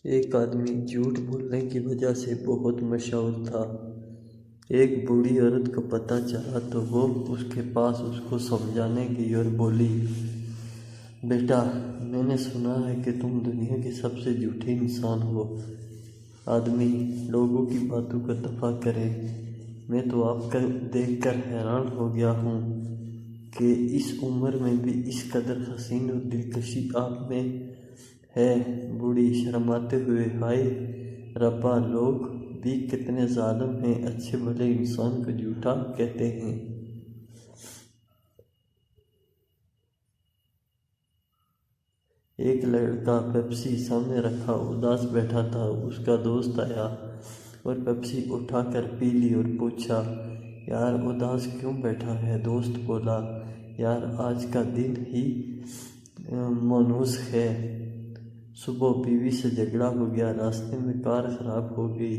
ایک آدمی جھوٹ بولنے کی وجہ سے بہت مشہور تھا۔ ایک بوڑھی عورت کو پتہ چلا تو وہ اس کے پاس اس کو سمجھانے گئی اور بولی، بیٹا، میں نے سنا ہے کہ تم دنیا کے سب سے جھوٹے انسان ہو۔ آدمی لوگوں کی باتوں کا دفاع کرے۔ میں تو آپ کا دیکھ کر حیران ہو گیا ہوں کہ اس عمر میں بھی اس قدر حسین اور دلکشی آپ میں ہے۔ بوڑھی شرماتے ہوئے، ہائے ربا، لوگ بھی کتنے ظالم ہیں، اچھے بھلے انسان کو جھوٹا کہتے ہیں۔ ایک لڑکا پیپسی سامنے رکھا اداس بیٹھا تھا۔ اس کا دوست آیا اور پیپسی اٹھا کر پی لی اور پوچھا، یار اداس کیوں بیٹھا ہے؟ دوست بولا، یار آج کا دن ہی مانوس ہے۔ صبح بیوی سے جھگڑا ہو گیا، راستے میں کار خراب ہو گئی،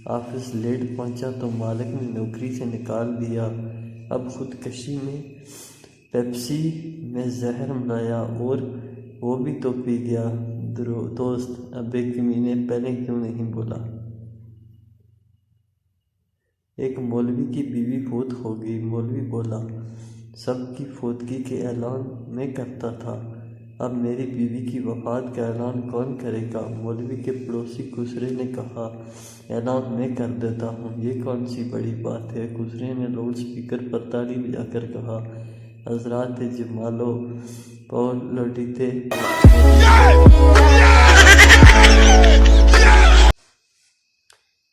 آفس لیٹ پہنچا تو مالک نے نوکری سے نکال دیا، اب خودکشی میں پیپسی میں زہر ملایا اور وہ بھی تو پی گیا۔ دوست، ابے کمینے، پہلے کیوں نہیں بولا؟ ایک مولوی کی بیوی فوت ہو گئی۔ مولوی بولا، سب کی فوتگی کے اعلان میں کرتا تھا، اب میری بیوی کی وفات کا اعلان کون کرے گا؟ مولوی کے پڑوسی کسرے نے کہا، اعلان میں کر دیتا ہوں، یہ کون سی بڑی بات ہے؟ کسرے نے لاؤڈ سپیکر پر تالی بجا کر کہا، حضرات جمالو پاولوٹیتے۔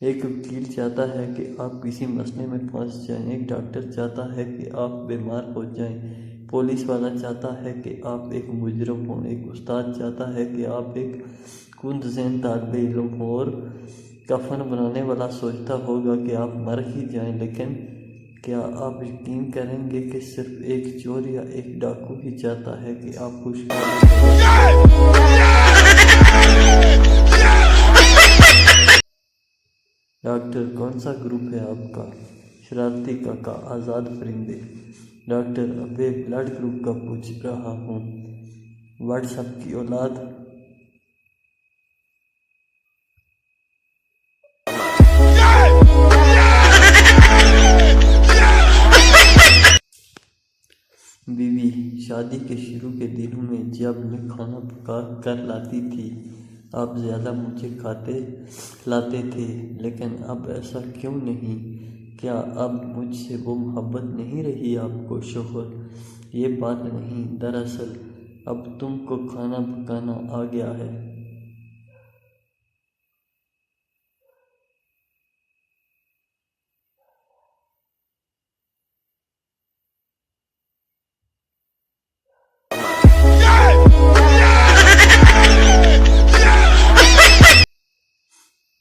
ایک وکیل چاہتا ہے کہ آپ کسی مسئلے میں پھنس جائیں، ایک ڈاکٹر چاہتا ہے کہ آپ بیمار ہو جائیں، پولیس والا چاہتا ہے کہ آپ ایک مجرم ہوں، ایک استاد چاہتا ہے کہ آپ ایک کند ذہن طالب علم ہوں، اور کفن بنانے والا سوچتا ہوگا کہ آپ مر ہی جائیں۔ لیکن کیا آپ یقین کریں گے کہ صرف ایک چور یا ایک ڈاکو ہی چاہتا ہے کہ آپ خوشحال ڈاکٹر، کون سا گروپ ہے آپ کا؟ شرارتی کاکا، آزاد پرندے۔ ڈاکٹر، ابے بلڈ گروپ کا پوچھ رہا ہوں۔ واٹس ایپ کی اولاد۔ بیوی، شادی کے شروع کے دنوں میں جب میں کھانا پکا کر لاتی تھی، آپ زیادہ مجھے کھلاتے تھے، لیکن اب ایسا کیوں نہیں؟ کیا اب مجھ سے وہ محبت نہیں رہی آپ کو؟ شوہر، یہ بات نہیں، دراصل اب تم کو کھانا پکانا آ گیا ہے۔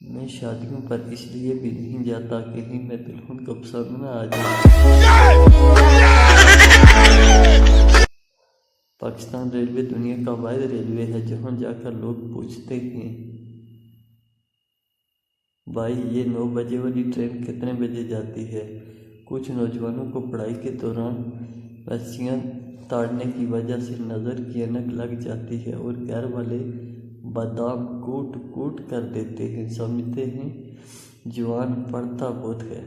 میں شادیوں پر اس لیے بھی نہیں جاتا کہیں میں دلہن کو پسند نہ آ جائے۔ پاکستان ریلوے دنیا کا واحد ریلوے ہے جہاں جا کر لوگ پوچھتے ہیں، بھائی یہ 9 بجے والی ٹرین کتنے بجے جاتی ہے؟ کچھ نوجوانوں کو پڑھائی کے دوران رسیاں تاڑنے کی وجہ سے نظر کی اینک لگ جاتی ہے اور گھر والے بادام کوٹ کوٹ کر دیتے ہیں، سمجھتے ہیں جوان پڑھتا بہت ہے۔